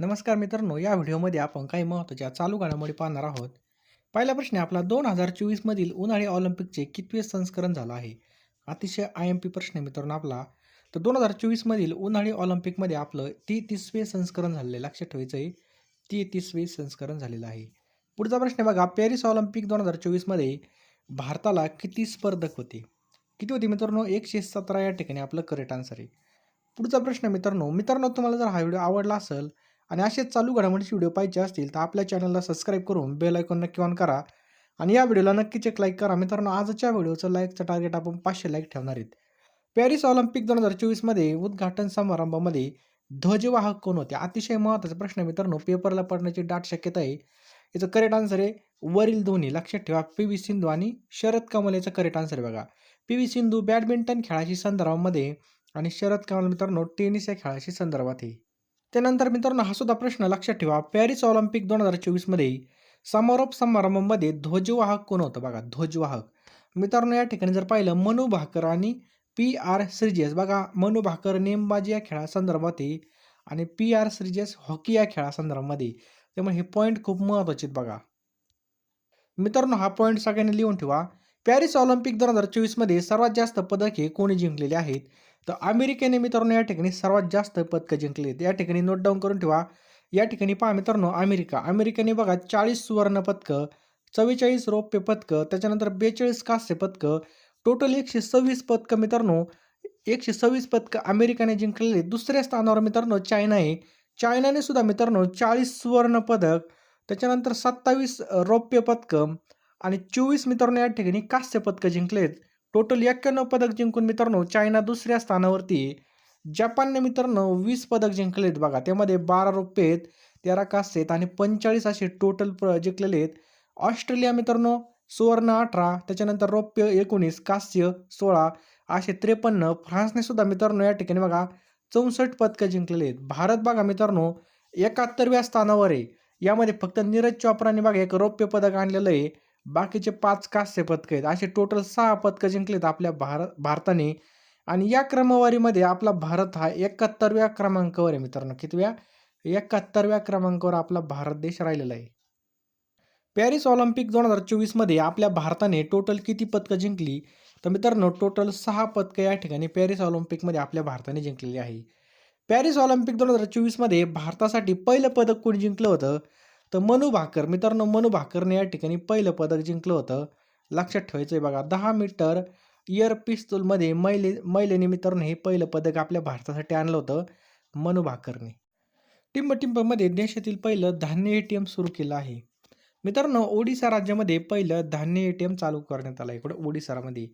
नमस्कार मित्रांनो, या व्हिडिओमध्ये आपण काही महत्त्वाच्या चालू घडामोडी पाहणार आहोत. पहिला प्रश्न आहे आपला 2024 मधील उन्हाळी ऑलिम्पिकचे कितवे संस्करण झालं आहे? अतिशय IMP प्रश्न आहे मित्रांनो आपला. तर 2024 मधील उन्हाळी ऑलिम्पिकमध्ये आपलं 33वे संस्करण झालेलं आहे. लक्षात ठेवायचं आहे, 33वे संस्करण झालेलं आहे. पुढचा प्रश्न आहे बघा, पॅरिस ऑलिम्पिक 2024 मध्ये भारताला किती स्पर्धक होते? किती होते मित्रांनो? 117 या ठिकाणी आपलं करेक्ट आन्सर आहे. पुढचा प्रश्न मित्रांनो मित्रांनो तुम्हाला जर हा व्हिडिओ आवडला असेल आणि असेच चालू घडामोडीचे व्हिडिओ पाहिजे असतील तर आपल्या चॅनलला सबस्क्राईब करून बेल आयकॉन नक्की ऑन करा आणि या व्हिडिओला नक्कीच एक लाईक करा. मित्रांनो आजच्या व्हिडिओचं लाईकचं टार्गेट आपण 500 लाईक ठेवणार आहेत. पॅरिस ऑलिम्पिक 2024 मध्ये उद्घाटन समारंभामध्ये ध्वजवाहक कोण होते? अतिशय महत्त्वाचा प्रश्न मित्रांनो, पेपरला पडण्याची दाट शक्यता आहे. याचं करेक्ट आन्सर आहे वरील दोन्ही. लक्षात ठेवा, PV सिंधू आणि शरद कमल याचं करेक्ट आन्सर आहे बघा. PV सिंधू बॅडमिंटन खेळाशी संदर्भामध्ये आणि शरद कमल मित्रांनो टेनिस या खेळाशी संदर्भात आहे. त्यानंतर मित्रांनो हा सुद्धा प्रश्न लक्षात ठेवा, पॅरिस ऑलिम्पिक 2024 मध्ये समारोप समारंभामध्ये ध्वजवाहक कोण होतं? बघा ध्वजवाहक मित्रांनो या ठिकाणी जर पाहिलं मनू भाकर आणि PR श्रीजेश. बघा मनू भाकर नेमबाजी या खेळासंदर्भात आहे आणि PR श्रीजेश हॉकी या खेळासंदर्भामध्ये. त्यामुळे हे पॉईंट खूप महत्त्वाचे आहेत बघा. मित्रांनो हा पॉईंट सगळ्यांनी लिहून ठेवा. पॅरिस ऑलिम्पिक 2024 मध्ये सर्वात जास्त पदके कोणी जिंकलेली आहेत? तर अमेरिकेने मित्रांनो या ठिकाणी सर्वात जास्त पदकं जिंकली आहेत. या ठिकाणी नोट डाऊन करून ठेवा. या ठिकाणी पहा मित्रांनो, अमेरिकेने बघा 40 सुवर्ण पदकं, 44 रौप्य पदकं, त्याच्यानंतर 42 कांस्य पदकं, टोटल 126 पदकं मित्रांनो, 126 पदकं अमेरिकेने जिंकलेली आहेत. दुसऱ्या स्थानावर मित्रांनो चायना आहे. चायनाने सुद्धा मित्रांनो 40 सुवर्ण पदक, त्याच्यानंतर 27 रौप्य पदकं आणि 24 मित्रांनो या ठिकाणी कांस्य पदकं जिंकलेत. टोटल 91 पदक जिंकून मित्रांनो चायना दुसऱ्या स्थानावरती आहे. जपानने मित्रांनो 20 पदक जिंकलेत बघा. त्यामध्ये 12 रौप्य आहेत, 13 कांस्य आहेत आणि 45 असे टोटल जिंकलेले आहेत. ऑस्ट्रेलिया मित्रांनो सुवर्ण 18, त्याच्यानंतर रौप्य 19, कांस्य 16 असे 53. फ्रान्सने सुद्धा मित्रांनो या ठिकाणी बघा 64 पदकं जिंकलेले आहेत. भारत बघा मित्रांनो 71व्या स्थानावर आहे. यामध्ये फक्त नीरज चोप्राने बघा एक रौप्य पदक आणलेलं आहे. बाकीचे 5 कांस्य पदकं आहेत. असे टोटल 6 पदकं जिंकलेत आपल्या भारताने आणि या क्रमवारीमध्ये आपला भारत हा 71व्या क्रमांकावर आहे मित्रांनो. कितव्या? 71व्या क्रमांकावर आपला भारत देश राहिलेला आहे. पॅरिस ऑलिम्पिक 2024 मध्ये आपल्या भारताने टोटल किती पदकं जिंकली? तर मित्रांनो टोटल 6 पदकं या ठिकाणी पॅरिस ऑलिम्पिकमध्ये आपल्या भारताने जिंकलेली आहे. पॅरिस ऑलिम्पिक 2024 मध्ये भारतासाठी पहिलं पदक कोणी जिंकलं होतं? तर मनू भाकर. मित्रांनो मनू भाकरने या ठिकाणी पहिलं पदक जिंकलं होतं. लक्षात ठेवायचं आहे बघा. 10 मीटर एअर पिस्तूलमध्ये महिलेने मित्रांनो हे पहिलं पदक आपल्या भारतासाठी आणलं होतं मनू भाकरने. टिंबटिंबमध्ये देशातील पहिलं धान्य ATM सुरू केलं आहे. मित्रांनो ओडिशा राज्यामध्ये पहिलं धान्य ATM चालू करण्यात आलं. इकडं ओडिशामध्ये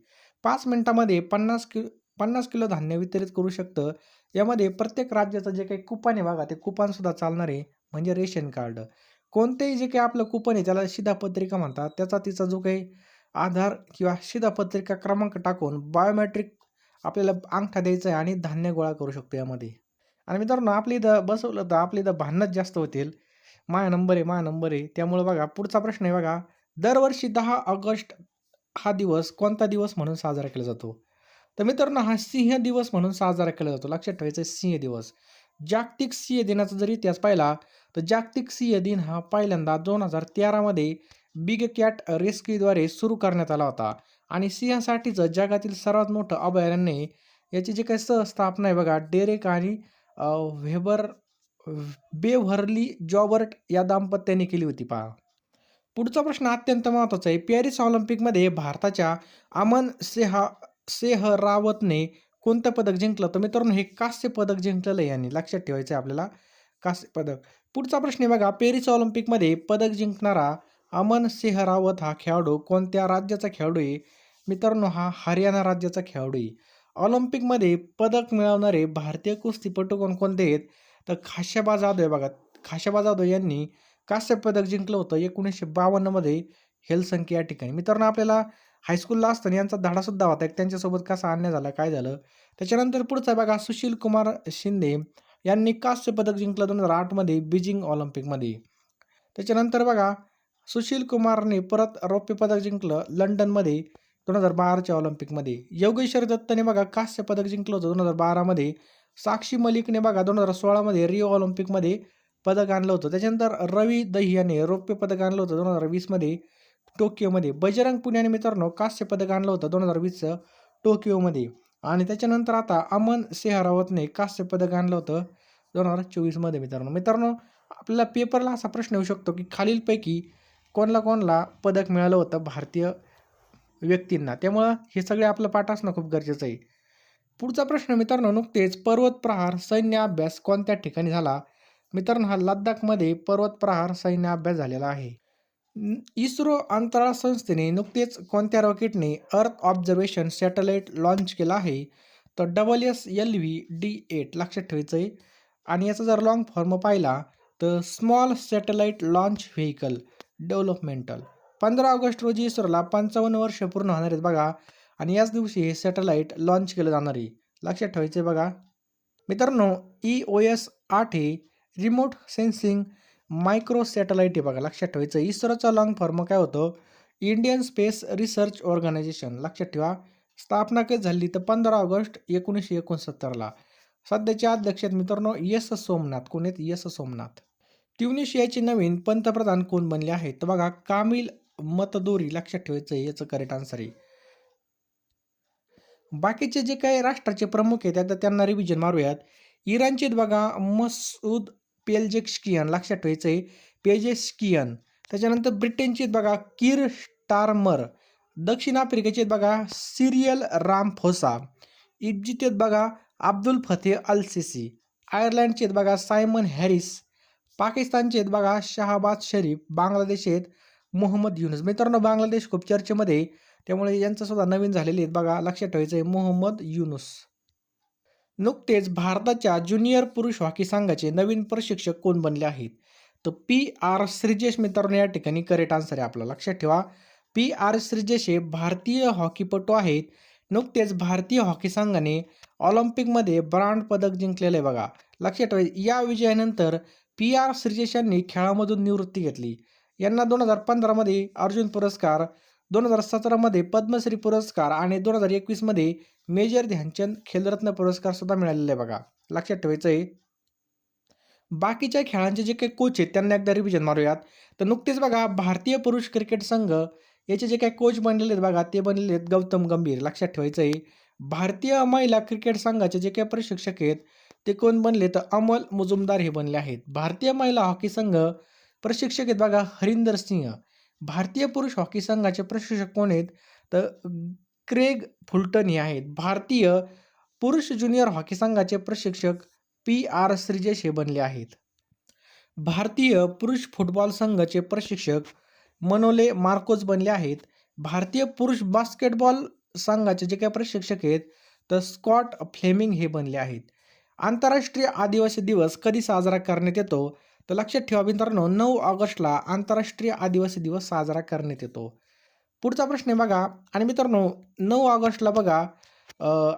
5 मिनिटामध्ये 50 किलो धान्य वितरित करू शकतं. यामध्ये प्रत्येक राज्याचं जे काही कुपन आहे बघा, ते कुपन सुद्धा चालणार आहे, म्हणजे रेशन कार्ड. कोणतेही जे काही आपलं कुपन आहे त्याला शिधापत्रिका म्हणतात. त्याचा तिचा जो काही आधार किंवा शिधापत्रिका क्रमांक टाकून बायोमेट्रिक आपल्याला अंगठा द्यायचा आहे आणि धान्य गोळा करू शकतो यामध्ये. आणि मित्रांनो आपल्या इथं बसवलं तर आपल्या इथं भांडणच जास्त होतील. माझा नंबर आहे, माझा नंबर आहे. त्यामुळे बघा पुढचा प्रश्न आहे बघा. दरवर्षी 10 ऑगस्ट हा दिवस कोणता दिवस म्हणून साजरा केला जातो? तर मित्रांनो हा सिंह दिवस म्हणून साजरा केला जातो. लक्षात ठेवायचं सिंह दिवस. जागतिक सिंह दिनाचा जर इतिहास पाहिला तर जागतिक सिंह दिन हा पहिल्यांदा 2013 मध्ये बिग कॅट रेस्क्यूद्वारे सुरू करण्यात आला होता आणि सिंहासाठीचं जगातील सर्वात मोठं अभयारण्य आहे. याची जी काही सहस्थापना आहे बघा डेरेक आणि व्हेबर बेव्हर्ली जॉबर्ट या दाम्पत्याने केली होती पहा. पुढचा प्रश्न अत्यंत महत्त्वाचा आहे. पॅरिस ऑलिम्पिकमध्ये भारताच्या अमन सेहरावतने कोणतं पदक जिंकलं? तर मित्रांनो हे कांस्य पदक जिंकलेलं आहे यांनी. लक्षात ठेवायचं आहे आपल्याला कांस्य पदक. पुढचा प्रश्न आहे बघा. पॅरिस ऑलिम्पिकमध्ये पदक जिंकणारा अमन सेहरावत हा खेळाडू कोणत्या राज्याचा खेळाडू आहे? मित्रांनो हा हरियाणा राज्याचा खेळाडू आहे. ऑलिम्पिकमध्ये पदक मिळवणारे भारतीय कुस्तीपटू कोणकोणते आहेत? तर खाशाबा जाधव आहे बघा. खाशाबा जाधव यांनी कांस्य पदक जिंकलं होतं 1952 मध्ये हेलसिंकी या ठिकाणी. मित्रांनो आपल्याला हायस्कूलला असताना यांचा धडासुद्धा होता एक त्यांच्यासोबत कसा अन्याय झाला, काय झालं. त्याच्यानंतर पुढचा बघा सुशील कुमार शिंदे यांनी कांस्य पदक जिंकलं 2008 मध्ये बीजिंग ऑलिम्पिकमध्ये. त्याच्यानंतर बघा सुशील कुमारने परत रौप्य पदक जिंकलं लंडनमध्ये 2012च्या ऑलिम्पिकमध्ये. योगेश्वर दत्तने बघा कांस्य पदक जिंकलं होतं 2012 मध्ये. साक्षी मलिकने बघा 2016 मध्ये रिओ ऑलिम्पिकमध्ये पदक आणलं होतं. त्याच्यानंतर रवी दहियाने रौप्य पदक आणलं होतं 2020मध्ये टोकियोमध्ये. बजरंग पुनियाने मित्रांनो कांस्य पदक आणलं होतं 2020चं टोकियोमध्ये. आणि त्याच्यानंतर आता अमन सेहरावतने कांस्य पदक आणलं होतं 2024मध्ये मित्रांनो. मित्रांनो आपल्याला पेपरला असा प्रश्न येऊ शकतो की खालीलपैकी कोणाला पदक मिळालं होतं भारतीय व्यक्तींना. त्यामुळं हे सगळे आपलं पाठ असणं खूप गरजेचं आहे. पुढचा प्रश्न मित्रांनो, नुकतेच पर्वत प्रहार सैन्य अभ्यास कोणत्या ठिकाणी झाला? मित्रांनो, हा लद्दाखमध्ये पर्वत प्रहार सैन्य अभ्यास झालेला आहे. इस्रो अंतराळ संस्थेने नुकतेच कोणत्या रॉकेटने अर्थ ऑब्झर्वेशन सॅटेलाइट लॉन्च केला आहे? तर WSLV-D8 लक्षात ठेवायचं आहे. आणि याचा जर लॉंग फॉर्म पाहिला तर small satellite launch vehicle developmental. 15 August रोजी इस्रोला 55 वर्ष पूर्ण होणार आहेत बघा. आणि याच दिवशी हे सॅटेलाइट लॉन्च केलं जाणार आहे. लक्षात ठेवायचं आहे बघा. मित्रांनो, EOS 8 हे रिमोट सेन्सिंग मायक्रो सॅटेलाइट आहे बघा. लक्षात ठेवायचं. इस्रोचा लॉंग फॉर्म काय होतं? Indian space research organisation. लक्षात ठेवा. स्थापना कधी झाली तर 15 ऑगस्ट 1969ला. सध्याचे अध्यक्ष आहेत मित्रांनो एस सोमनाथ. कोण आहेत? एस सोमनाथ. ट्युनिशियाचे नवीन पंतप्रधान कोण बनले आहेत? तर बघा कामिल मतदोरी. लक्षात ठेवायचं आहे. याचं करेक्ट आन्सर आहे. बाकीचे जे काही राष्ट्राचे प्रमुख आहेत आता त्यांना रिव्हिजन मारूयात. इराणचे बघा मसूद पेजेश्कियान. लक्षात ठेवायचं आहे. पेजेश्कियान. त्याच्यानंतर ब्रिटनचे बघा कीर स्टारमर. दक्षिण आफ्रिकेचे बघा सिरियल रामफोसा. इजिप्तचे बघा अब्दुल फतेह अल सिसी. आयर्लंडचे बघा सायमन हॅरिस. पाकिस्तानचे बघा शहाबाज शरीफ. बांगलादेश आहेत मोहम्मद युनुस. मित्रांनो बांगलादेश खूप चर्चेमध्ये, त्यामुळे यांचं सुद्धा नवीन झालेले आहेत बघा. लक्षात ठेवायचं आहे मोहम्मद युनुस. नुकतेच भारताच्या ज्युनियर पुरुष हॉकी संघाचे नवीन प्रशिक्षक कोण बनले आहेत? तर PR श्रीजेश मित्रांनो या ठिकाणी करेक्ट आन्सर आहे आपला. लक्षात ठेवा. PR श्रीजेश हे भारतीय हॉकीपटू आहेत. नुकतेच भारतीय हॉकी संघाने ऑलिम्पिकमध्ये ब्रॉन्झ पदक जिंकलेलं आहे बघा. लक्षात ठेवा. या विजयानंतर PR श्रीजेश यांनी खेळामधून निवृत्ती घेतली. यांना 2015मध्ये अर्जुन पुरस्कार, 2017मध्ये पद्मश्री पुरस्कार आणि 2021मध्ये मेजर ध्यानचंद खेलरत्न पुरस्कार सुद्धा मिळालेला आहे बघा. लक्षात ठेवायचं आहे. बाकीच्या खेळांचे जे काही कोच आहेत त्यांना एकदा रिव्हिजन मारूयात. तर नुकतेच बघा भारतीय पुरुष क्रिकेट संघ याचे जे काही कोच बनलेले आहेत बघा ते बनलेले आहेत गौतम गंभीर. लक्षात ठेवायचं आहे. भारतीय महिला क्रिकेट संघाचे जे काही प्रशिक्षक आहेत ते कोण बनले? तर अमल मुजुमदार हे बनले आहेत. भारतीय महिला हॉकी संघ प्रशिक्षक आहेत बघा हरिंदर सिंह. भारतीय पुरुष हॉकी संघाचे प्रशिक्षक कोण आहेत? तर क्रेग फुलटन हे आहेत. भारतीय पुरुष ज्युनियर हॉकी संघाचे प्रशिक्षक PR श्रीजेश हे बनले आहेत. भारतीय पुरुष फुटबॉल संघाचे प्रशिक्षक मनोले मार्कोज बनले आहेत. भारतीय पुरुष बास्केटबॉल संघाचे जे काही प्रशिक्षक आहेत तर स्कॉट फ्लेमिंग हे बनले आहेत. आंतरराष्ट्रीय आदिवासी दिवस कधी साजरा करण्यात येतो? तर लक्षात ठेवा मित्रांनो 9 ऑगस्टला आंतरराष्ट्रीय आदिवासी दिवस साजरा करण्यात येतो. पुढचा प्रश्न आहे बघा. आणि मित्रांनो 9 ऑगस्टला बघा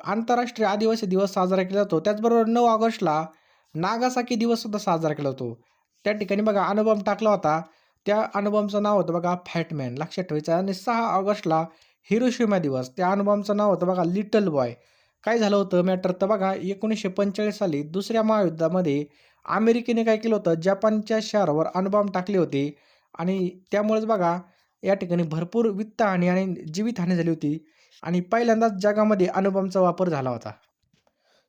आंतरराष्ट्रीय आदिवासी दिवस साजरा केला जातो. त्याचबरोबर 9 ऑगस्टला नागासाकी दिवस सुद्धा साजरा केला जातो. त्या ठिकाणी बघा अणुबॉम्ब टाकला होता. त्या अणुबॉम्बचं नाव होतं बघा फॅटमॅन. लक्षात ठेवायचं. आणि 6 ऑगस्टला हिरोशिमा दिवस. त्या अणुबॉम्बचं नाव होतं बघा लिटल बॉय. काय झालं होतं मॅटर? तर बघा 1945 साली दुसऱ्या महायुद्धामध्ये अमेरिकेने काय केलं होतं? जपानच्या शहरावर अणुबॉम्ब टाकले होते. आणि त्यामुळेच बघा या ठिकाणी भरपूर वित्तहानी आणि जीवितहानी झाली होती. आणि पहिल्यांदाच जगामध्ये अणुबॉम्बचा वापर झाला होता.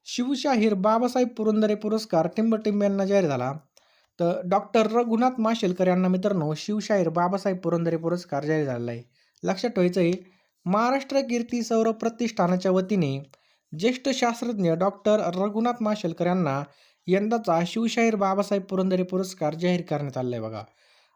शिवशाहीर बाबासाहेब पुरंदरे पुरस्कार टिंबटिंब यांना जाहीर झाला. तर डॉक्टर रघुनाथ माशेलकर यांना मित्रांनो शिवशाहीर बाबासाहेब पुरंदरे पुरस्कार जाहीर झालेला आहे. लक्षात ठेवायचं आहे. महाराष्ट्र कीर्ती सौरभ प्रतिष्ठानाच्या वतीने ज्येष्ठ शास्त्रज्ञ डॉक्टर रघुनाथ माशेलकर यांना यंदाचा शिवशाहीर बाबासाहेब पुरंदरे पुरस्कार जाहीर करण्यात आलेला आहे बघा.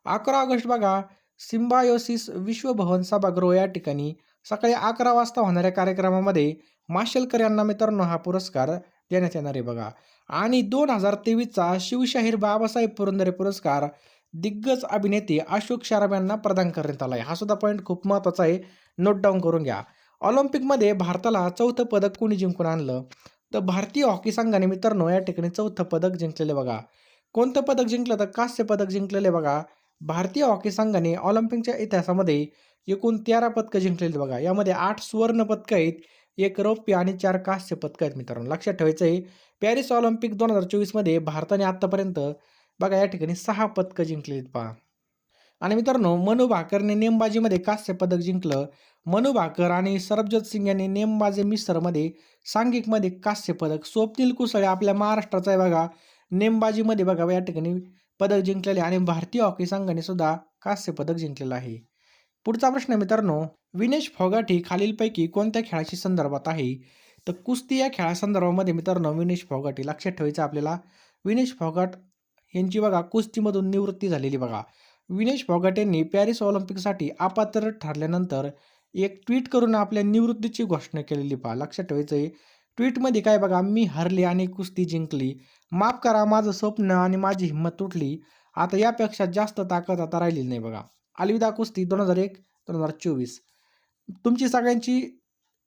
11 ऑगस्ट बघा सिम्बायोसिस विश्वभवन सभागृह या ठिकाणी सकाळी 11 वाजता होणाऱ्या कार्यक्रमामध्ये माशेलकर यांना मित्रांनो हा पुरस्कार देण्यात येणार आहे बघा. आणि 2023चा शिवशाहीर बाबासाहेब पुरंदरे पुरस्कार दिग्गज अभिनेते अशोक सराफ यांना प्रदान करण्यात आला आहे. हा सुद्धा पॉईंट खूप महत्त्वाचा आहे. नोट डाऊन करून घ्या. ऑलिम्पिकमध्ये भारताला 4थं पदक कोणी जिंकून आणलं? तर भारतीय हॉकी संघाने मित्रांनो या ठिकाणी 4थं पदक जिंकलेले बघा. कोणतं पदक जिंकलं? तर कांस्य पदक जिंकलेले बघा. भारतीय हॉकी संघाने ऑलिम्पिकच्या इतिहासामध्ये एकूण 13 पदकं जिंकलेली बघा. यामध्ये 8 सुवर्ण पदकं आहेत, 1 रौप्य आणि 4 कांस्य पदकं आहेत मित्रांनो. लक्षात ठेवायचं आहे. पॅरिस ऑलिम्पिक 2024मध्ये भारताने आत्तापर्यंत बघा या ठिकाणी 6 पदकं जिंकलेत पहा. आणि मित्रांनो मनू भाकरने नेमबाजीमध्ये कांस्य पदक जिंकलं. मनू भाकर आणि सरबजोत सिंग यांनी नेमबाजी मिश्रमध्ये सांघिकमध्ये कांस्य पदक. स्वप्नील कुसळे आपल्या महाराष्ट्राचा आहे बघा. नेमबाजीमध्ये बघा या ठिकाणी पदक जिंकलेले आणि भारतीय हॉकी संघाने सुद्धा कांस्य पदक जिंकलेलं आहे. पुढचा प्रश्न मित्रांनो, विनेश फोगाट ही खालीलपैकी कोणत्या खेळाशी संदर्भात आहे? तर कुस्ती या खेळासंदर्भामध्ये मित्रांनो विनेश फोगाट हे लक्षात ठेवायचं आपल्याला. विनेश फोगाट यांची बघा कुस्तीमधून निवृत्ती झालेली बघा. विनेश फोगाट यांनी पॅरिस ऑलिम्पिकसाठी अपात्र ठरल्यानंतर एक ट्विट करून आपल्या निवृत्तीची घोषणा केलेली पहा. लक्षात ठेवायचं आहे. ट्विटमध्ये काय बघा, मी हरले आणि कुस्ती जिंकली. माफ करा, माझं स्वप्न आणि माझी हिंमत तुटली. आता यापेक्षा जास्त ताकद आता राहिलेली नाही बघा. अलविदा कुस्ती 2001-2024. तुमची सगळ्यांची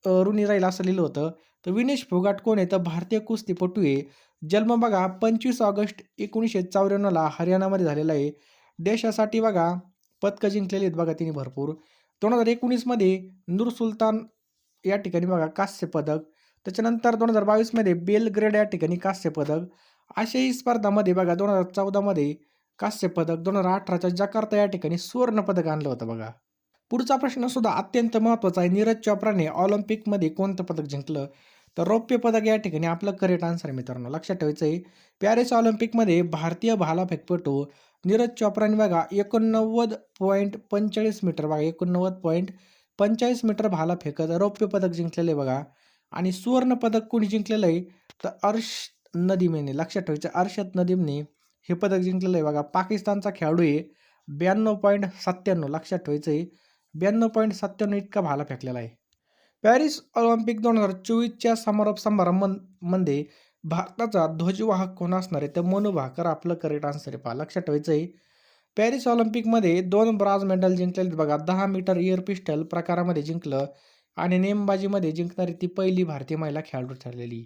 ऋणी राहील असं लिहिलं होतं. तर विनेश फोगाट कोण आहे? तर भारतीय कुस्तीपटू आहे. जन्म बघा 25 ऑगस्ट 1994ला हरियाणामध्ये झालेला आहे. देशासाठी बघा पदकं जिंकलेली आहेत बघा तिने भरपूर. 2019मध्ये नूर सुलतान या ठिकाणी बघा कांस्य पदक. त्याच्यानंतर 2022मध्ये बेलग्रेड या ठिकाणी कांस्य पदक. आशियाई स्पर्धामध्ये बघा 2014मध्ये कांस्य पदक. 2018च्या जकार्ता या ठिकाणी सुवर्ण पदक आणलं होतं बघा. पुढचा प्रश्न सुद्धा अत्यंत महत्त्वाचा आहे. नीरज चोप्राने ऑलिम्पिकमध्ये कोणतं पदक जिंकलं? तर रौप्य पदक या ठिकाणी आपलं करेक्ट आन्सर आहे मित्रांनो. लक्षात ठेवायचं आहे. पॅरिस ऑलिम्पिकमध्ये भारतीय भालाफेकपटू नीरज चोप्राने बघा 89.45 मीटर बघा 89.45 मीटर भाला फेकत रौप्य पदक जिंकलेलं आहे बघा. आणि सुवर्ण पदक कोणी जिंकलेलं आहे? तर नदीम याने. लक्षात ठेवायचं अर्शद नदीमने हे पदक जिंकलेलं आहे बघा. पाकिस्तानचा खेळाडू आहे. 92.97 लक्षात ठेवायचं आहे. 92.97 इतका भाला फेकलेला आहे. पॅरिस ऑलिम्पिक 2024च्या समारोप समारंभामध्ये भारताचा ध्वजवाहक कोण असणार आहे? तर मनू भाकर आपलं करेक्ट आन्सर आहे पहा. लक्षात ठेवायचं आहे. पॅरिस ऑलिम्पिकमध्ये 2 ब्रॉन्झ मेडल जिंकलेले बघा. 10 मीटर एअर पिस्टल प्रकारामध्ये जिंकलं आणि नेमबाजीमध्ये जिंकणारी ती पहिली भारतीय महिला खेळाडू ठरलेली.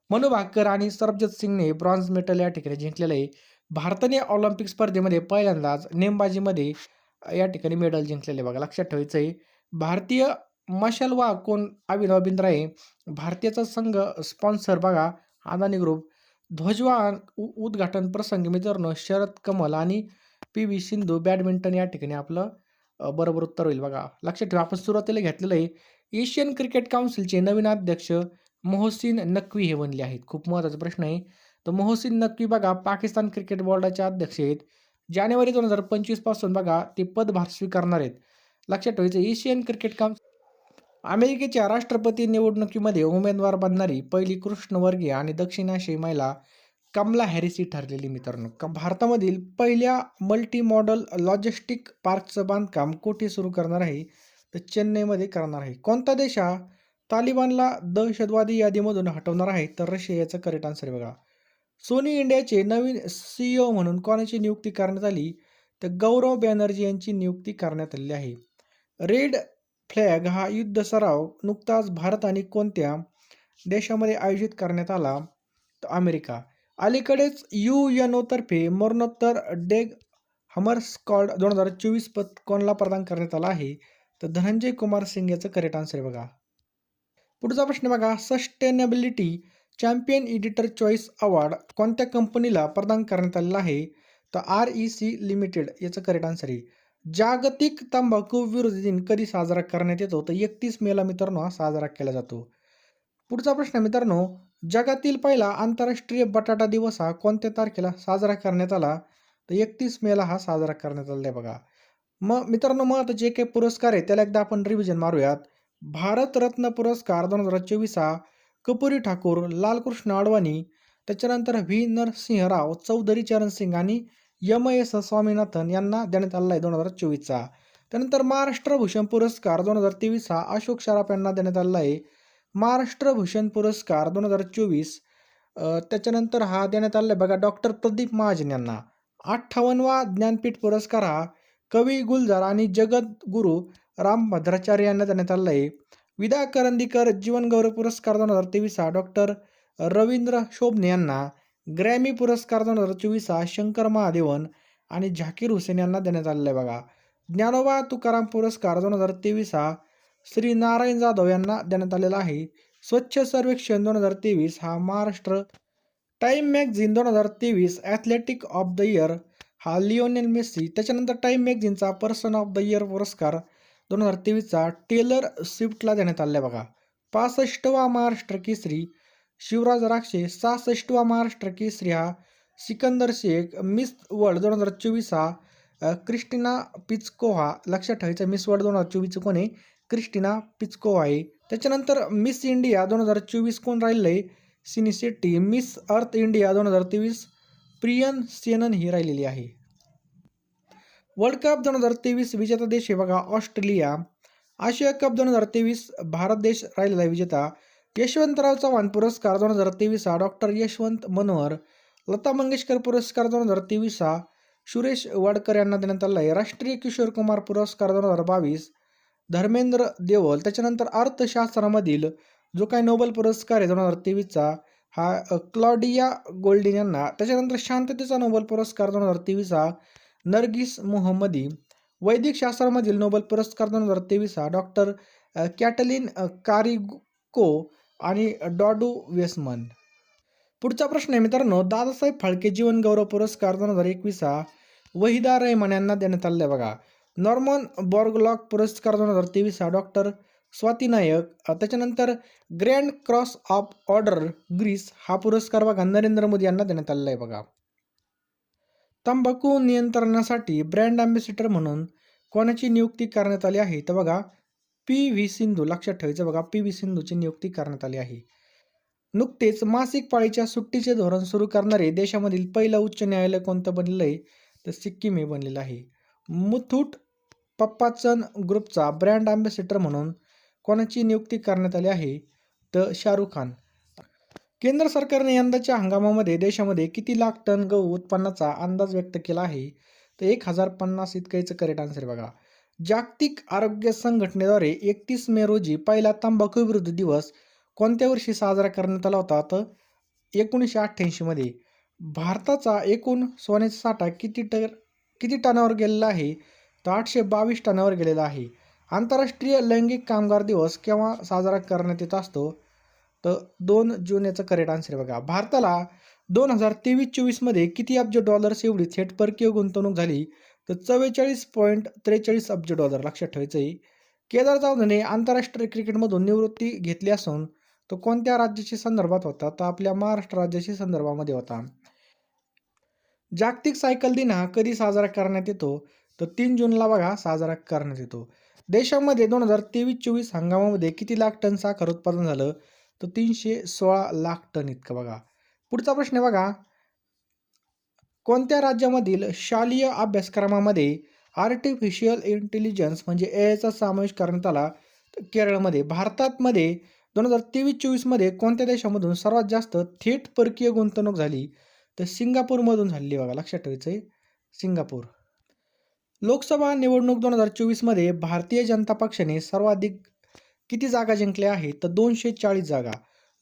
मनू भाकर आणि सरबजोत सिंगने ब्रॉन्झ मेडल या ठिकाणी जिंकलेलं आहे. भारताने ऑलिम्पिक स्पर्धेमध्ये पहिल्यांदाच नेमबाजीमध्ये या ठिकाणी मेडल जिंकलेले बघा. लक्षात ठेवायचं आहे. भारतीय मशालवाहक कोण? अभिनव बिंद्रा आहे. भारतीयचा संघ स्पॉन्सर बघा अदानी ग्रुप. ध्वजवाहन उद्घाटन प्रसंगी मित्रांनो शरद कमल आणि PV सिंधू. बॅडमिंटन या ठिकाणी आपलं बरोबर उत्तर होईल बघा. लक्षात ठेवा आपण सुरुवातीला घेतलेलं आहे. एशियन क्रिकेट काउन्सिलचे नवीन अध्यक्ष मोहसिन नक्वी हे बनले आहेत. खूप महत्त्वाचा प्रश्न आहे. तर मोहसिन नक्वी बघा पाकिस्तान क्रिकेट बोर्डाचे अध्यक्ष आहेत. जानेवारी 2025 पासून बघा ते पदभार स्वीकारणार आहेत. लक्षात ठेवायचं एशियन क्रिकेट काउन्सिल. अमेरिकेच्या राष्ट्रपती निवडणुकीमध्ये उमेदवार बनणारी पहिली कृष्णवर्गीय आणि दक्षिण आशियाई महिला कमला हॅरिस ही ठरलेली मित्रांनो. भारतामधील पहिल्या मल्टी मॉडल लॉजिस्टिक पार्कचं बांधकाम कुठे सुरू करणार आहे? तर चेन्नईमध्ये करणार आहे. कोणता देश हा तालिबानला दहशतवादी यादीमधून हटवणार आहे? तर रशिया. याचं करेक्ट आन्सर आहे बघा. सोनी इंडियाचे नवीन CEO म्हणून कोणाची नियुक्ती करण्यात आली? तर गौरव बॅनर्जी यांची नियुक्ती करण्यात आलेली आहे. रेड फ्लॅग हा युद्ध सराव नुकताच भारत आणि कोणत्या देशामध्ये आयोजित करण्यात आला? तर अमेरिका. अलीकडेच UNO तर्फे मरणोत्तर डेग हमरस्कॉल्ड 2024 कोणाला प्रदान करण्यात आला आहे? तर धनंजय कुमार सिंग. याचं करेक्ट आन्सर आहे बघा. पुढचा प्रश्न बघा. Sustainability champion editor choice award कोणत्या कंपनीला प्रदान करण्यात आलेला आहे? तर REC लिमिटेड. याचं करेक्ट आन्सर आहे. जागतिक तंबाखू विरोधी दिन कधी साजरा करण्यात येतो? तर 31 मेला मित्रांनो हा साजरा केला जातो. पुढचा प्रश्न मित्रांनो. जगातील पहिला आंतरराष्ट्रीय बटाटा दिवस हा कोणत्या तारखेला साजरा करण्यात आला? तर 31 मेला हा साजरा करण्यात आलेला आहे बघा. मग मित्रांनो महत्त्वाचे जे काही पुरस्कार आहे त्याला एकदा आपण रिव्हिजन मारूयात. भारतरत्न पुरस्कार 2024 हा कपुरी ठाकूर, लालकृष्ण अडवाणी, त्याच्यानंतर व्ही नरसिंह राव, चौधरी चरण सिंग आणि MS स्वामीनाथन यांना देण्यात आलेला आहे 2024चा. त्यानंतर महाराष्ट्र भूषण पुरस्कार 2023 हा अशोक सराफ यांना देण्यात आलेला आहे. महाराष्ट्र भूषण पुरस्कार 2024 त्याच्यानंतर हा देण्यात आलेला आहे बघा डॉक्टर प्रदीप महाजन यांना. 58वा ज्ञानपीठ पुरस्कार हा कवी गुलजार आणि जगद्गुरू राम भद्राचार्य यांना देण्यात आलेला आहे. विदा करंदीकर जीवनगौरव पुरस्कार 2023 हा डॉक्टर रवींद्र शोभणे यांना. ग्रॅमी पुरस्कार 2024 हा शंकर महादेवन आणि झाकीर हुसेन यांना देण्यात आलेला आहे बघा. ज्ञानोबा तुकाराम पुरस्कार 2023 हा श्री नारायण जाधव यांना देण्यात आलेला आहे. स्वच्छ सर्वेक्षण 2023 हा Maharashtra time magazine 2023 athletic of the year हा लिओनेल मेस्सी. त्याच्यानंतर टाइम मॅगझिनचा पर्सन ऑफ द इयर पुरस्कार 2023चा टेलर स्विफ्टला देण्यात आला आहे बघा. 65वा महाराष्ट्र केसरी शिवराज राक्षे. 66वा महाराष्ट्र केसरी हा सिकंदर शेख. मिस वर्ल्ड 2024 हा क्रिस्टिना पिचकोव्हा. लक्षात ठेवायचं, मिस वर्ल्ड 2024 कोण आहे? क्रिस्टिना पिचकोव्हा आहे. त्याच्यानंतर मिस इंडिया 2024 कोण राहिलं आहे? सिनी Shetty. Miss Earth India 2023 prion Sanon ही राहिलेली आहे. वर्ल्ड कप 2023 विजेता देश आहे बघा ऑस्ट्रेलिया. आशिया कप 2023 भारत देश राहिलेला आहे विजेता. यशवंतराव चव्हाण पुरस्कार 2023 हा डॉक्टर यशवंत मनोहर. लता मंगेशकर पुरस्कार 2023 हा सुरेश वाडकर यांना देण्यात आला आहे. राष्ट्रीय किशोर कुमार पुरस्कार 2022 धर्मेंद्र देवल. त्याच्यानंतर अर्थशास्त्रामधील जो काही नोबेल पुरस्कार आहे 2023चा हा क्लॉडिया गोल्डिन यांना. त्याच्यानंतर शांततेचा नोबेल पुरस्कार 2023 हा नर्गिस मोहम्मदी. वैदिक शास्त्रामधील नोबेल पुरस्कार 2023 हा डॉक्टर कॅटलिन कारिको आणि डॉडू वेसमन. पुढचा प्रश्न आहे मित्रांनो, दादासाहेब फाळके जीवन गौरव पुरस्कार 2021 हा वहिदा रहमान यांना देण्यात आलेला आहे बघा. नॉर्मन बॉर्गलॉक पुरस्कार 2023 हा डॉक्टर स्वाती नायक. त्याच्यानंतर grand cross of order Greece हा पुरस्कार बघा नरेंद्र मोदी यांना देण्यात आलेला आहे बघा. तंबाखू नियंत्रणासाठी ब्रँड अँबॅसिडर म्हणून कोणाची नियुक्ती करण्यात आली आहे? तर बघा पी.व्ही. सिंधू. लक्षात ठेवायचं बघा, पी.व्ही. सिंधूची नियुक्ती करण्यात आली आहे. नुकतेच मासिक पाळीच्या सुट्टीचे धोरण सुरू करणारे देशामधील पहिलं उच्च न्यायालय कोणतं बनलेलं आहे? तर सिक्कीम हे बनलेलं आहे. मुथूट पप्पाचन ग्रुपचा ब्रँड अँबॅसिडर म्हणून कोणाची नियुक्ती करण्यात आली आहे? तर शाहरुख खान. केंद्र सरकारने यंदाच्या हंगामामध्ये देशामध्ये किती लाख टन गहू उत्पन्नाचा अंदाज व्यक्त केला आहे? तर 1050 इतकं याचं करेक्ट आन्सर बघा. जागतिक आरोग्य संघटनेद्वारे 31 मे रोजी पहिला तंबाखू विरुद्ध दिवस कोणत्या वर्षी साजरा करण्यात आला होता? तर 1988 मध्ये. भारताचा एकूण सोन्याचा साठा किती टनावर गेलेला आहे? तर 822 टनावर गेलेला आहे. आंतरराष्ट्रीय लैंगिक कामगार दिवस केव्हा साजरा करण्यात येत असतो? तर 2 जून याचं करेक्ट आन्सर बघा. भारताला 2023-24 मध्ये किती अब्ज डॉलर्स एवढी थेट परकीय गुंतवणूक झाली? तर 44.43 अब्ज डॉलर. लक्षात ठेवायचं आहे. केदार जाधवने आंतरराष्ट्रीय क्रिकेटमधून निवृत्ती घेतली असून तो कोणत्या राज्याशी संदर्भात होता? तर आपल्या महाराष्ट्र राज्याशी संदर्भामध्ये होता. जागतिक सायकल दिन हा कधी साजरा करण्यात येतो? तर 3 जूनला बघा साजरा करण्यात येतो. देशामध्ये 2023-24 हंगामामध्ये किती लाख टन साखर उत्पादन झालं? तर 316 लाख टन इतकं बघा. पुढचा प्रश्न आहे बघा, कोणत्या राज्यामधील शालेय अभ्यासक्रमामध्ये आर्टिफिशियल इंटेलिजन्स म्हणजे एआयचा समावेश करण्यात आला? तर केरळमध्ये. भारतामध्ये 2023-24 मध्ये कोणत्या देशामधून सर्वात जास्त थेट परकीय गुंतवणूक झाली? तर सिंगापूरमधून झाली बघा. लक्षात ठेवायचं आहे, सिंगापूर. लोकसभा निवडणूक 2024 मध्ये भारतीय जनता पक्षाने सर्वाधिक किती जागा जिंकल्या आहेत? तर 240 जागा.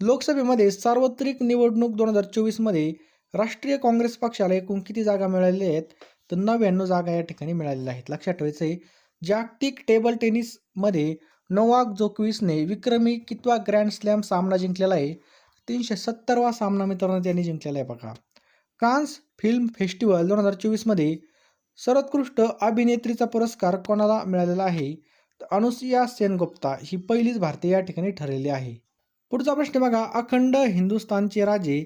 लोकसभेमध्ये सार्वत्रिक निवडणूक 2024 मध्ये राष्ट्रीय काँग्रेस पक्षाला एकूण किती जागा मिळालेल्या आहेत? तर 99 जागा या ठिकाणी मिळालेल्या आहेत. लक्षात ठेवायचं आहे. जागतिक टेबल टेनिसमध्ये नोवाक जोकोविचने विक्रमी कितवा ग्रँड स्लॅम सामना जिंकलेला आहे? 370वा सामना मित्रांनो त्यांनी जिंकलेला आहे बघा. कान्स फिल्म फेस्टिवल 2024 मध्ये सर्वोत्कृष्ट अभिनेत्रीचा पुरस्कार कोणाला मिळालेला आहे? तर अनुसुया सेनगुप्ता ही पहिलीच भारतीय या ठिकाणी ठरलेली आहे. पुढचा प्रश्न बघा, अखंड हिंदुस्थानचे राजे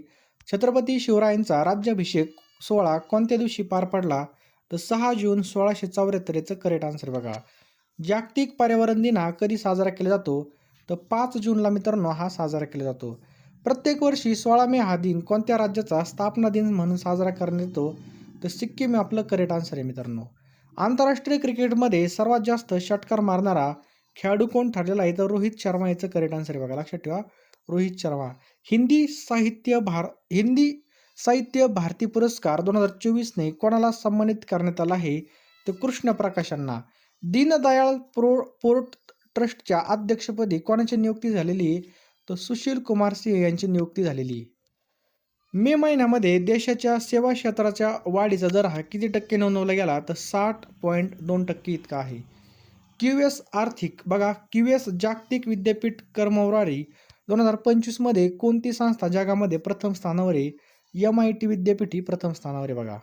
छत्रपती शिवरायांचा राज्याभिषेक सोहळा कोणत्या दिवशी पार पडला? तर 6 जून 1674 याचं करेक्ट आन्सर बघा. जागतिक पर्यावरण दिन हा कधी साजरा केला जातो? तर 5 जूनला मित्रांनो हा साजरा केला जातो. प्रत्येक वर्षी 16 मे हा दिन कोणत्या राज्याचा स्थापना दिन म्हणून साजरा करण्यात येतो? तर सिक्कीम आपलं करेक्ट आन्सर आहे मित्रांनो. आंतरराष्ट्रीय क्रिकेटमध्ये सर्वात जास्त षटकार मारणारा खेळाडू कोण ठरलेला आहे? तर रोहित शर्मा याचं करेक्ट आन्सर आहे बघा. लक्षात ठेवा, रोहित शर्मा. हिंदी साहित्य भारती पुरस्कार 2024ने कोणाला सन्मानित करण्यात आला आहे? तर कृष्ण प्रकाशांना. दीनदयाळ पोर्ट ट्रस्टच्या अध्यक्षपदी कोणाची नियुक्ती झालेली आहे? तर सुशील कुमार सिंह यांची नियुक्ती झालेली आहे. मे महिन्यामध्ये देशाच्या सेवा क्षेत्राच्या वाढीचा दर हा किती टक्के नोंदवला गेला? तर 60.2% इतका आहे. क्यूएस आर्थिक बघा, क्यूएस जागतिक विद्यापीठ क्रमवारी 2025 मध्ये कोणती संस्था जगामध्ये प्रथम स्थानावर आहे? MIT विद्यापीठ ही प्रथम स्थानावर आहे बघा.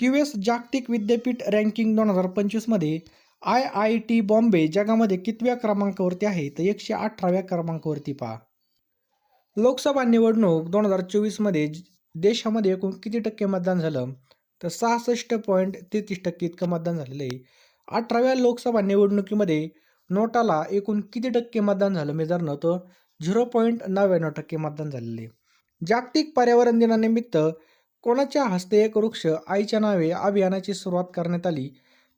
QS जागतिक विद्यापीठ रँकिंग 2025 मध्ये IIT बॉम्बे जगामध्ये कितव्या क्रमांकावरती आहे? तर 118व्या क्रमांकावरती पहा. लोकसभा निवडणूक 2024 मध्ये देशामध्ये एकूण किती टक्के मतदान झालं? तर 66.33% इतकं मतदान झालेलं आहे. 18व्या लोकसभा निवडणुकीमध्ये नोटाला एकूण किती टक्के मतदान झालं मित्रांनो? तर 0.99% मतदान झालेलं आहे. जागतिक पर्यावरण दिनानिमित्त कोणाच्या हस्ते एक वृक्ष आईच्या नावे अभियानाची सुरुवात करण्यात आली?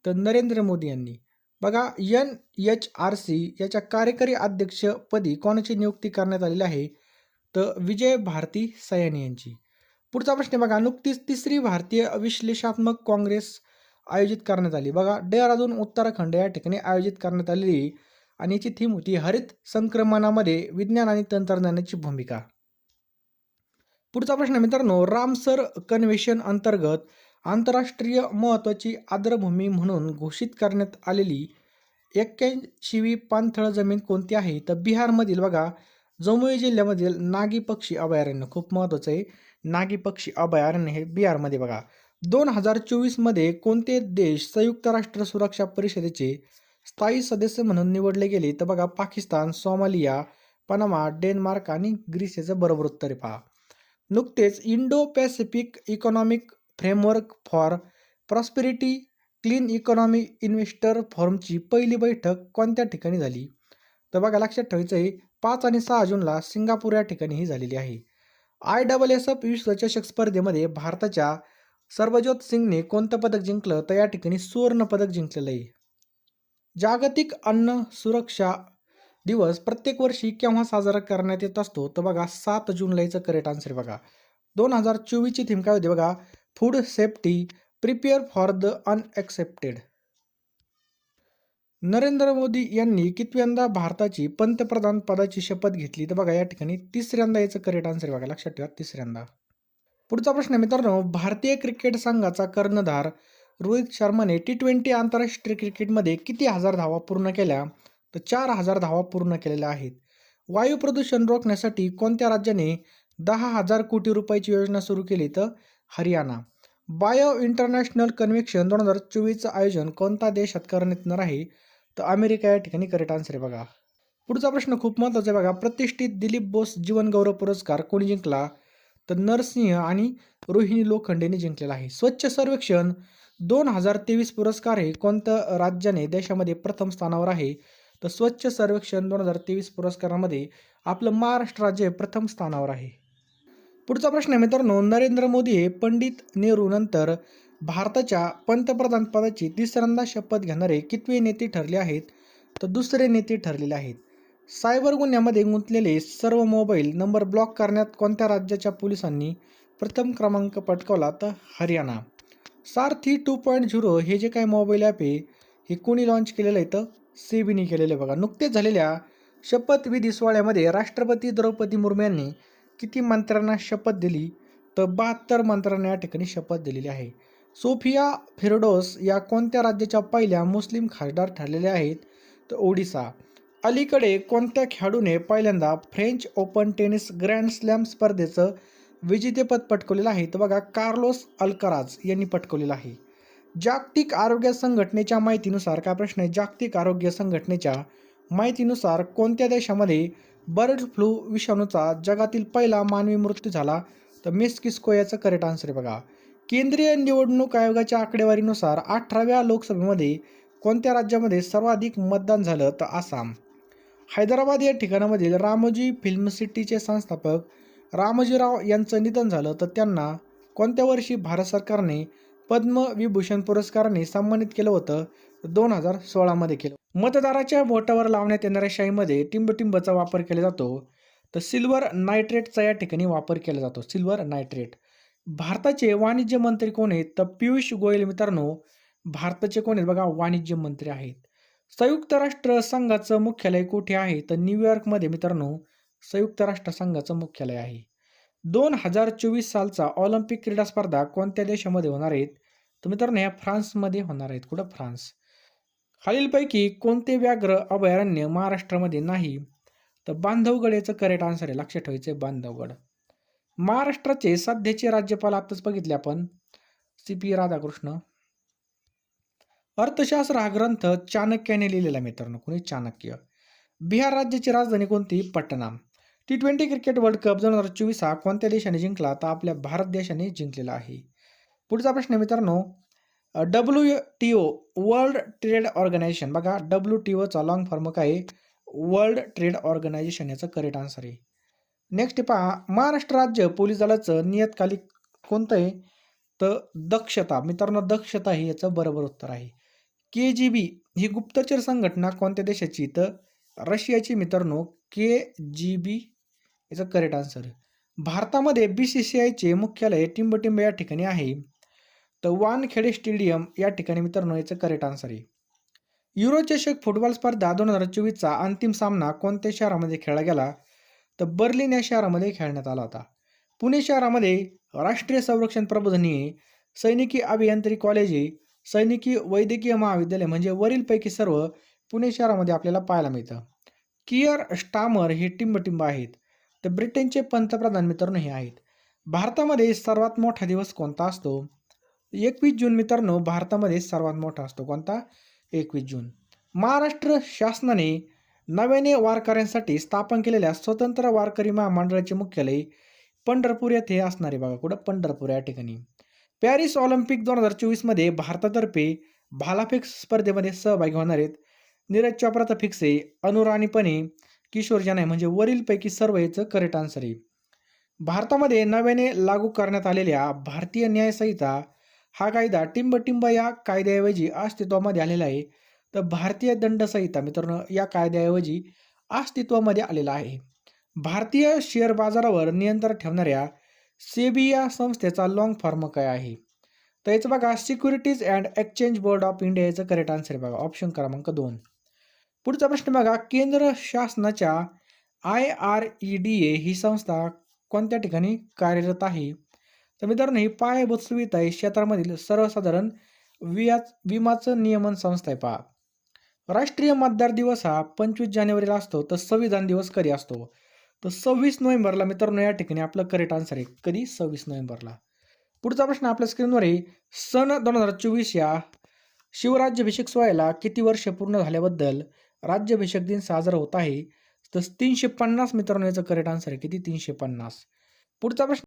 तर नरेंद्र मोदी यांनी. बघा, NHRC याच्या कार्यकारी अध्यक्षपदी कोणाची नियुक्ती करण्यात आलेली आहे? तर विजय भारती सयानी यांची. पुढचा प्रश्न बघा, नुकतीच 3री भारतीय विश्लेषणात्मक काँग्रेस आयोजित करण्यात आली. बघा, देहरादून उत्तराखंड या ठिकाणी आयोजित करण्यात आलेली आणि याची थीम होती हरित संक्रमणामध्ये विज्ञान आणि तंत्रज्ञानाची भूमिका. पुढचा प्रश्न मित्रांनो, रामसर कन्व्हेन्शन अंतर्गत आंतरराष्ट्रीय महत्त्वाची आर्द्रभूमी म्हणून घोषित करण्यात आलेली 81वी पाणथळ जमीन कोणती आहे? तर बिहारमधील बघा, जमुई जिल्ह्यामधील नागी पक्षी अभयारण्य खूप महत्त्वाचं आहे. नागी पक्षी अभयारण्य हे बिहारमध्ये बघा. 2024 मध्ये कोणते देश संयुक्त राष्ट्र सुरक्षा परिषदेचे स्थायी सदस्य म्हणून निवडले गेले? तर बघा, पाकिस्तान, सोमालिया, पनामा, डेन्मार्क आणि ग्रीस याचं बरोबर उत्तर आहे पहा. नुकतेच Indo Pacific economic framework for prosperity clean economy investor फोरमची पहिली बैठक कोणत्या ठिकाणी झाली? तर बघा, लक्षात ठेवायचं आहे 5 आणि 6 जूनला सिंगापूर या ठिकाणी ही झालेली आहे. ISSF विश्वचषक स्पर्धेमध्ये भारताच्या सर्वज्योत सिंगने कोणतं पदक जिंकलं? तर या ठिकाणी सुवर्ण पदक जिंकलेलं आहे. जागतिक अन्न सुरक्षा दिवस प्रत्येक वर्षी केव्हा साजरा करण्यात येत असतो? तर बघा, 7 जूनला याचं करेक्ट आन्सर आहे बघा. 2024ची थीम काय होती बघा, food safety prepare for the unaccepted. Narendra Modi यांनी कितव्यांदा भारताची पंतप्रधान पदाची शपथ घेतली? तर बघा, या ठिकाणी 3ऱ्यांदा याचं करेक्ट आन्सर आहे बघा. लक्षात ठेवा, 3ऱ्यांदा. पुढचा प्रश्न मित्रांनो, भारतीय क्रिकेट संघाचा कर्णधार रोहित शर्माने T20 आंतरराष्ट्रीय क्रिकेटमध्ये किती हजार धावा पूर्ण केल्या? तर 4000 धावा पूर्ण केलेल्या आहेत. वायू प्रदूषण रोखण्यासाठी कोणत्या राज्याने 10,000 कोटी रुपयाची योजना सुरू केली? तर हरियाणा. बायो इंटरनॅशनल कन्व्हेन्शन 2024चं आयोजन कोणत्या देशात करण्यात येणार आहे? तर अमेरिका या ठिकाणी करेक्ट आन्सर आहे बघा. पुढचा प्रश्न खूप महत्त्वाचा आहे बघा, प्रतिष्ठित दिलीप बोस जीवनगौरव पुरस्कार कोणी जिंकला? तर नरसिंह आणि रोहिणी लोखंडेने जिंकलेला आहे. स्वच्छ सर्वेक्षण 2023 पुरस्कार हे कोणत्या राज्याने देशामध्ये प्रथम स्थानावर आहे? तर स्वच्छ सर्वेक्षण 2023 पुरस्कारामध्ये आपलं महाराष्ट्र राज्य हे प्रथम स्थानावर आहे. पुढचा प्रश्न आहे मित्रांनो, नरेंद्र मोदी हे पंडित नेहरू नंतर भारताच्या पंतप्रधान पदाची 3ऱ्यांदा शपथ घेणारे कितवे नेते ठरले आहेत? तर 2रे नेते ठरलेले आहेत. सायबर गुन्ह्यामध्ये गुंतलेले सर्व मोबाईल नंबर ब्लॉक करण्यात कोणत्या राज्याच्या पोलिसांनी प्रथम क्रमांक पटकावला? तर हरियाणा. सारथी 2.0 हे जे काही मोबाईल ॲप आहे हे कोणी लॉन्च केलेलं आहे? तर सेबीने केलेलं आहे बघा. नुकतेच झालेल्या शपथविधी सोहळ्यामध्ये राष्ट्रपती द्रौपदी मुर्मू यांनी किती मंत्र्यांना शपथ दिली? तर 72 मंत्र्यांना या ठिकाणी शपथ दिलेली आहे. सोफिया फिरडोस या कोणत्या राज्याच्या पहिल्या मुस्लिम खासदार ठरलेल्या आहेत? तर ओडिसा. अलीकडे कोणत्या खेळाडूने पहिल्यांदा French open tennis grand slam स्पर्धेचं विजेतेपद पटकवलेलं आहे? तर बघा, कार्लोस अल्कराज यांनी पटकवलेलं आहे. जागतिक आरोग्य संघटनेच्या माहितीनुसार, काय प्रश्न आहे, जागतिक आरोग्य संघटनेच्या माहितीनुसार कोणत्या देशामध्ये बर्ड फ्लू विषाणूचा जगातील पहिला मानवी मृत्यू झाला? तर मेक्सिको याचं करेक्ट आन्सर आहे बघा. केंद्रीय निवडणूक आयोगाच्या आकडेवारीनुसार 18व्या लोकसभेमध्ये कोणत्या राज्यामध्ये सर्वाधिक मतदान झालं? तर आसाम. हैदराबाद या ठिकाणामधील रामोजी फिल्म सिटीचे संस्थापक रामोजीराव यांचं निधन झालं, तर त्यांना कोणत्या वर्षी भारत सरकारने पद्मविभूषण पुरस्काराने सन्मानित केलं होतं? 2016 केलं. मतदाराच्या बोटावर लावण्यात येणाऱ्या शाईमध्ये टिंबटिंबचा वापर केला जातो, तर सिल्वर नायट्रेटचा या ठिकाणी वापर केला जातो. Silver nitrate. भारताचे वाणिज्य मंत्री कोण आहेत? तर पियुष गोयल मित्रांनो भारताचे कोण आहेत बघा, वाणिज्य मंत्री आहेत. संयुक्त राष्ट्र संघाचं मुख्यालय कुठे आहे? तर न्यूयॉर्कमध्ये मित्रांनो संयुक्त राष्ट्र संघाचं मुख्यालय आहे. 2024 सालचा ऑलिम्पिक क्रीडा स्पर्धा कोणत्या देशामध्ये होणार आहेत? तर मित्रांनो ह्या फ्रान्समध्ये होणार आहेत. कुठं? फ्रान्स. खालीलपैकी कोणते व्याघ्र अभयारण्य महाराष्ट्रामध्ये नाही? तर बांधवगड याचं करेक्ट आन्सर आहे. लक्षात ठेवायचं, बांधवगड. महाराष्ट्राचे सध्याचे राज्यपाल आताच बघितले आपण CP राधाकृष्ण. अर्थशास्त्र हा ग्रंथ चाणक्याने लिहिलेला आहे मित्रांनो. कोणी? चाणक्य. बिहार राज्याची राजधानी कोणती? Patna. T20 cricket world cup 2024 हा कोणत्या देशाने जिंकला? तर आपल्या भारत देशाने जिंकलेला आहे. पुढचा प्रश्न आहे मित्रांनो, WTO वर्ल्ड ट्रेड ऑर्गनायझेशन, बघा WTOचा लॉंग फॉर्म काय आहे? वर्ल्ड ट्रेड ऑर्गनायझेशन, याचं करेक्ट आन्सर आहे. नेक्स्ट पहा, महाराष्ट्र राज्य पोलीस दलाचं नियतकालिक कोणतं आहे? तर दक्षता. मित्रांनो दक्षता हे याचं बरोबर उत्तर आहे. KGB ही गुप्तचर संघटना कोणत्या देशाची? तर रशियाची मित्रांनो. KGB याचं करेक्ट आन्सर. भारतामध्ये BCCIचे मुख्यालय टिंबटिंब या ठिकाणी आहे. तर वानखेडे स्टेडियम या ठिकाणी मित्रांनो याचं करेक्ट आन्सर आहे. युरो चषक फुटबॉल स्पर्धा 2024चा अंतिम सामना कोणत्या शहरामध्ये खेळला गेला? तर बर्लिन या शहरामध्ये खेळण्यात आला होता. पुणे शहरामध्ये राष्ट्रीय संरक्षण प्रबोधिनी आहे, सैनिकी अभियांत्रिकी कॉलेज आहे, सैनिकी वैद्यकीय महाविद्यालय, म्हणजे वरीलपैकी सर्व पुणे शहरामध्ये आपल्याला पाहायला मिळतं. कियर स्टामर हे टिंबटिंब आहेत. तर ब्रिटनचे पंतप्रधान मित्रांनो हे आहेत. भारतामध्ये सर्वात मोठा दिवस कोणता असतो? 21 जून मित्रांनो भारतामध्ये सर्वात मोठा असतो. कोणता? 21 जून. महाराष्ट्र शासनाने नव्याने वारकऱ्यांसाठी स्थापन केलेल्या स्वतंत्र वारकरी महामंडळाचे मुख्यालय पंढरपूर येथे असणारे, बघा कुठं? पंढरपूर या ठिकाणी. पॅरिस ऑलिम्पिक 2024 मध्ये भारतातर्फे भालाफेक स्पर्धेमध्ये सहभागी होणार आहेत. नीरज चोप्राचा फिक्स आहे, अनुराणी पण आहे, किशोर जैन आहे, म्हणजे वरीलपैकी सर्व याचं करेक्ट आन्सर आहे. भारतामध्ये नव्याने लागू करण्यात आलेल्या भारतीय न्याय संहिता हा कायदा टिंबटिंब या कायद्याऐवजी अस्तित्वामध्ये आलेला आहे. तर भारतीय दंड संहिता मित्रांनो या कायद्याऐवजी अस्तित्वामध्ये आलेला आहे. भारतीय शेअर बाजारावर नियंत्रण ठेवणाऱ्या सेबी या संस्थेचा लॉंग फॉर्म काय आहे? तर याचं बघा securities and exchange board of India याचं करेक्ट आन्सर आहे, बघा ऑप्शन क्रमांक 2. पुढचा प्रश्न बघा, केंद्र शासनाच्या IREDA ही संस्था कोणत्या ठिकाणी कार्यरत आहे? तर मित्रांनो ही पायाभूत सुविधा क्षेत्रामधील सर्वसाधारण विमाचं नियमन संस्था आहे. पहा, राष्ट्रीय मतदार दिवस हा 25 जानेवारीला असतो. तर संविधान दिवस कधी असतो? तर 26 नोव्हेंबरला मित्रांनो या ठिकाणी आपलं करेक्ट आन्सर आहे. कधी? 26 नोव्हेंबरला. पुढचा प्रश्न आपल्या स्क्रीनवर आहे, सन 2024 या शिवराज्याभिषेक सोहळ्याला किती वर्ष पूर्ण झाल्याबद्दल राज्याभिषेक दिन साजरा होत आहे? तर 350 मित्रांनो याचं करेक्ट आन्सर आहे. किती? 350. पुढचा प्रश्न